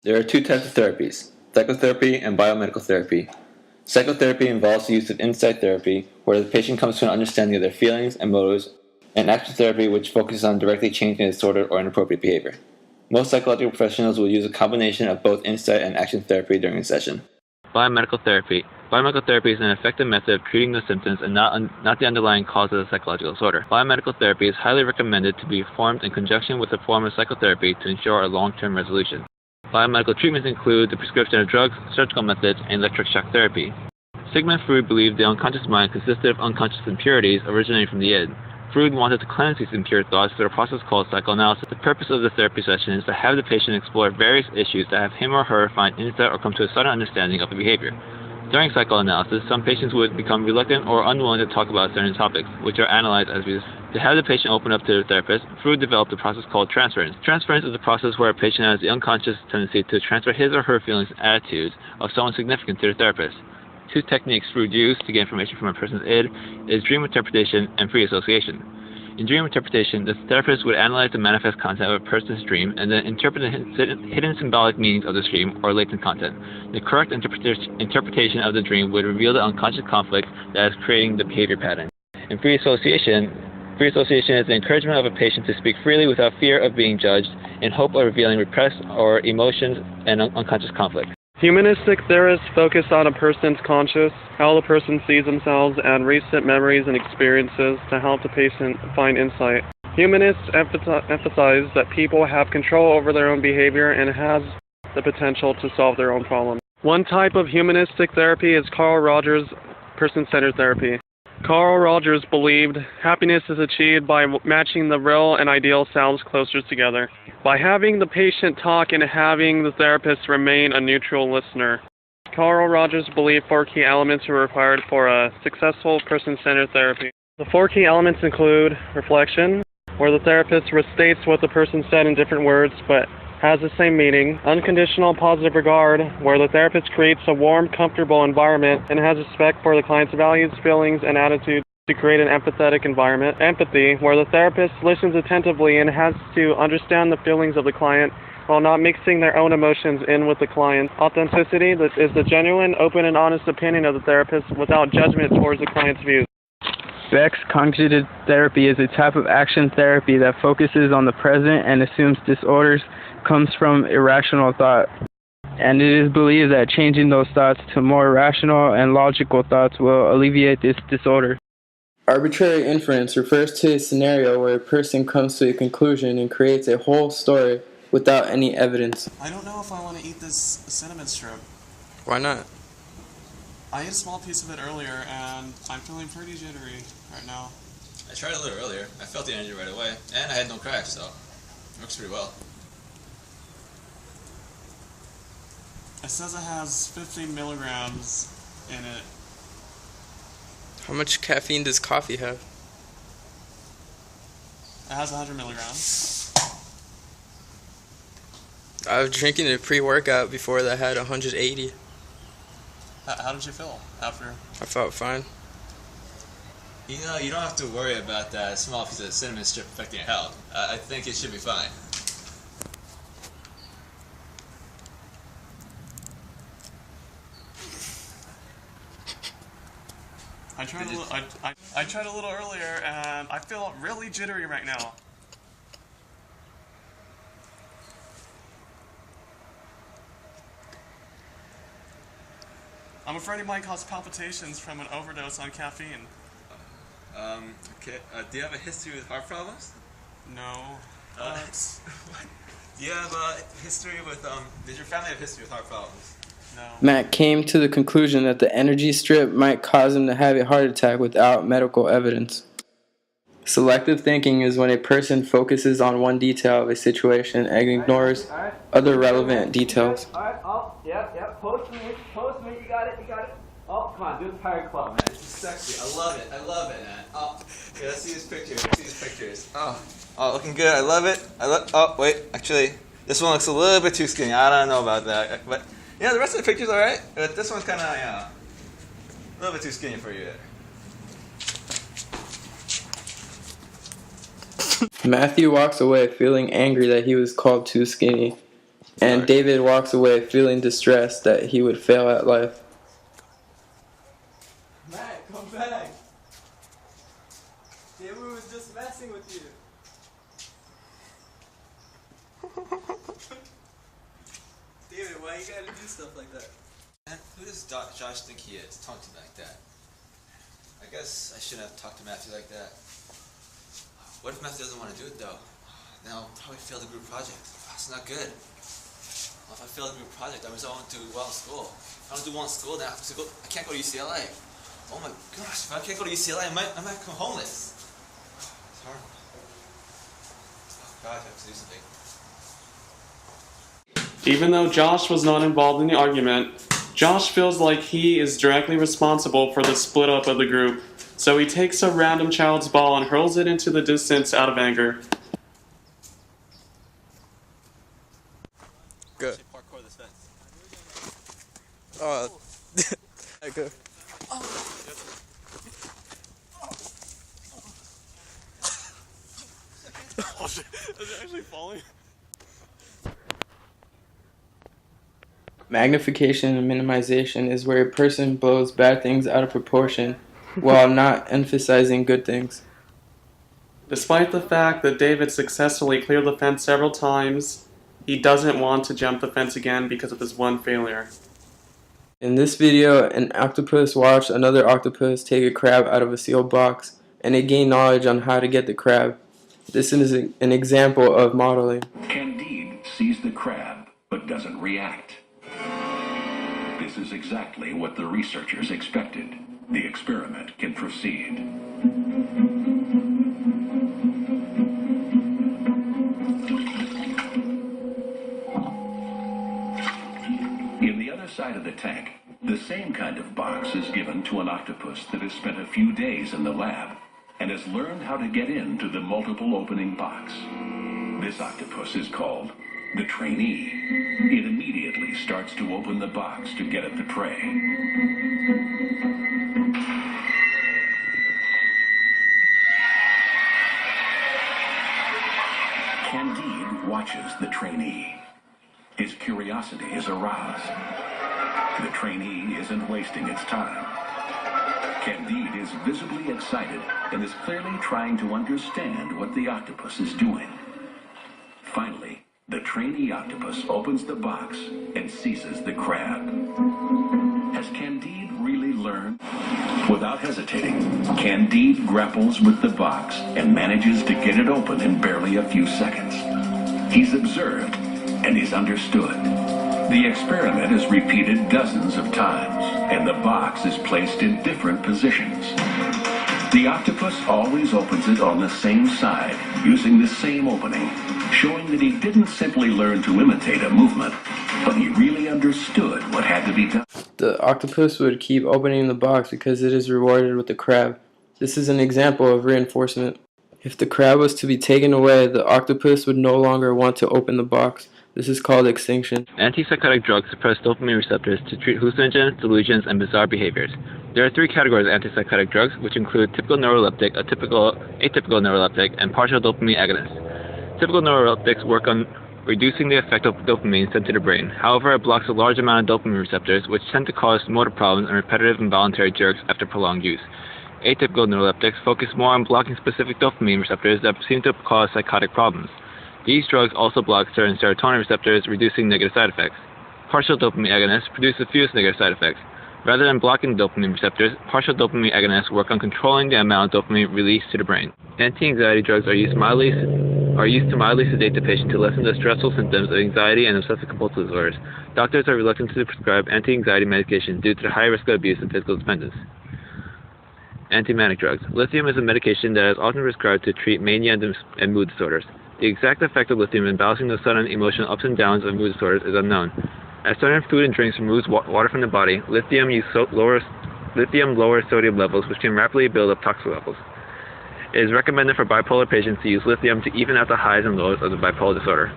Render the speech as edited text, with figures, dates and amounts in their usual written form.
There are two types of therapies, psychotherapy and biomedical therapy. Psychotherapy involves the use of insight therapy, where the patient comes to an understanding of their feelings and motives, and action therapy, which focuses on directly changing a disorder or inappropriate behavior. Most psychological professionals will use a combination of both insight and action therapy during a session. Biomedical therapy. Biomedical therapy is an effective method of treating the symptoms and not the underlying cause of the psychological disorder. Biomedical therapy is highly recommended to be performed in conjunction with a form of psychotherapy to ensure a long-term resolution. Biomedical treatments include the prescription of drugs, surgical methods, and electric shock therapy. Sigmund Freud believed the unconscious mind consisted of unconscious impurities originating from the id. Freud wanted to cleanse these impure thoughts through a process called psychoanalysis. The purpose of the therapy session is to have the patient explore various issues that have him or her find insight or come to a sudden understanding of the behavior. During psychoanalysis, some patients would become reluctant or unwilling to talk about certain topics, which are analyzed as we. To have the patient open up to the therapist, Freud developed a process called transference. Transference is a process where a patient has the unconscious tendency to transfer his or her feelings and attitudes of someone significant to the therapist. Two techniques Freud used to get information from a person's id is dream interpretation and free association. In dream interpretation, the therapist would analyze the manifest content of a person's dream and then interpret the hidden symbolic meanings of this dream or latent content. The correct interpretation of the dream would reveal the unconscious conflict that is creating the behavior pattern. In free association is the encouragement of a patient to speak freely without fear of being judged in hope of revealing repressed or emotions and unconscious conflict. Humanistic theorists focus on a person's conscious, how the person sees themselves, and recent memories and experiences to help the patient find insight. Humanists emphasize that people have control over their own behavior and has the potential to solve their own problems. One type of humanistic therapy is Carl Rogers' person-centered therapy. Carl Rogers believed happiness is achieved by matching the real and ideal selves closer together, by having the patient talk and having the therapist remain a neutral listener. Carl Rogers believed 4 key elements were required for a successful person-centered therapy. The 4 key elements include reflection, where the therapist restates what the person said in different words but has the same meaning. Unconditional positive regard, where the therapist creates a warm, comfortable environment and has respect for the client's values, feelings, and attitudes to create an empathetic environment. Empathy, where the therapist listens attentively and has to understand the feelings of the client while not mixing their own emotions in with the client. Authenticity, that is the genuine, open, and honest opinion of the therapist without judgment towards the client's views. Beck's cognitive therapy is a type of action therapy that focuses on the present and assumes disorders comes from irrational thought. And it is believed that changing those thoughts to more rational and logical thoughts will alleviate this disorder. Arbitrary inference refers to a scenario where a person comes to a conclusion and creates a whole story without any evidence. I don't know if I want to eat this cinnamon strip. Why not? I ate a small piece of it earlier, and I'm feeling pretty jittery right now. I tried a little earlier. I felt the energy right away, and I had no cracks, so it works pretty well. It says it has 15 milligrams in it. How much caffeine does coffee have? It has 100 milligrams. I was drinking a pre-workout before that had 180. How did you feel after? I felt fine. You know, you don't have to worry about that small piece of cinnamon strip affecting your health. I think it should be fine. I tried a little earlier, and I feel really jittery right now. I'm afraid it might cause palpitations from an overdose on caffeine. Okay. Do you have a history with heart problems? No. What? Do you have a history with, did your family have a history with heart problems? No. Matt came to the conclusion that the energy strip might cause him to have a heart attack without medical evidence. Selective thinking is when a person focuses on one detail of a situation and ignores other relevant details. Yep. Post me, you got it. Oh, come on, do the Pirate Club, man. This is sexy. I love it, man. Oh, yeah, let's see these pictures. Oh, looking good. I love it. Oh, wait, actually, this one looks a little bit too skinny. I don't know about that, but yeah, the rest of the pictures alright. But this one's kind of, a little bit too skinny for you there. Matthew walks away feeling angry that he was called too skinny. and David walks away feeling distressed that he would fail at life. Matt, come back. David was just messing with you. David, why you gotta do stuff like that? Man, who does Josh think he is? Talk to me like that. I guess I shouldn't have talked to Matthew like that. What if Matthew doesn't want to do it though? Now I'll probably fail the group project. That's not good. Well, if I fail the group project, that means I won't do well in school. If I don't do well in school, then I can't go to UCLA. Oh my gosh, if I can't go to UCLA, I might become homeless. It's hard. Oh gosh, I have to do something. Even though Josh was not involved in the argument, Josh feels like he is directly responsible for the split up of the group, so he takes a random child's ball and hurls it into the distance out of anger. Good. Parkour this fence. Oh, good. Oh shit, is it actually falling? Magnification and minimization is where a person blows bad things out of proportion while not emphasizing good things. Despite the fact that David successfully cleared the fence several times, he doesn't want to jump the fence again because of his one failure. In this video, an octopus watched another octopus take a crab out of a sealed box, and it gained knowledge on how to get the crab. This is an example of modeling. Candide sees the crab, but doesn't react. This is exactly what the researchers expected. The experiment can proceed. In the other side of the tank, the same kind of box is given to an octopus that has spent a few days in the lab and has learned how to get into the multiple opening box. This octopus is called the trainee. It immediately starts to open the box to get at the prey. Candide watches the trainee. His curiosity is aroused. The trainee isn't wasting its time. Candide is visibly excited and is clearly trying to understand what the octopus is doing. Finally, the trainee octopus opens the box and seizes the crab. Has Candide really learned? Without hesitating, Candide grapples with the box and manages to get it open in barely a few seconds. He's observed and he's understood. The experiment is repeated dozens of times, and the box is placed in different positions. The octopus always opens it on the same side, using the same opening, showing that he didn't simply learn to imitate a movement, but he really understood what had to be done. The octopus would keep opening the box because it is rewarded with the crab. This is an example of reinforcement. If the crab was to be taken away, the octopus would no longer want to open the box. This is called extinction. Antipsychotic drugs suppress dopamine receptors to treat hallucinogens, delusions, and bizarre behaviors. There are three categories of antipsychotic drugs, which include typical neuroleptic, atypical neuroleptic, and partial dopamine agonists. Typical neuroleptics work on reducing the effect of dopamine sent to the brain. However, it blocks a large amount of dopamine receptors, which tend to cause motor problems and repetitive involuntary jerks after prolonged use. Atypical neuroleptics focus more on blocking specific dopamine receptors that seem to cause psychotic problems. These drugs also block certain serotonin receptors, reducing negative side effects. Partial dopamine agonists produce the fewest negative side effects. Rather than blocking dopamine receptors, partial dopamine agonists work on controlling the amount of dopamine released to the brain. Anti-anxiety drugs are used to mildly sedate the patient to lessen the stressful symptoms of anxiety and obsessive-compulsive disorders. Doctors are reluctant to prescribe anti-anxiety medication due to the high risk of abuse and physical dependence. Anti-manic drugs. Lithium is a medication that is often prescribed to treat mania and mood disorders. The exact effect of lithium in balancing the sudden emotional ups and downs of mood disorders is unknown. As certain food and drinks removes water from the body, lithium lowers sodium levels, which can rapidly build up toxic levels. It is recommended for bipolar patients to use lithium to even out the highs and lows of the bipolar disorder.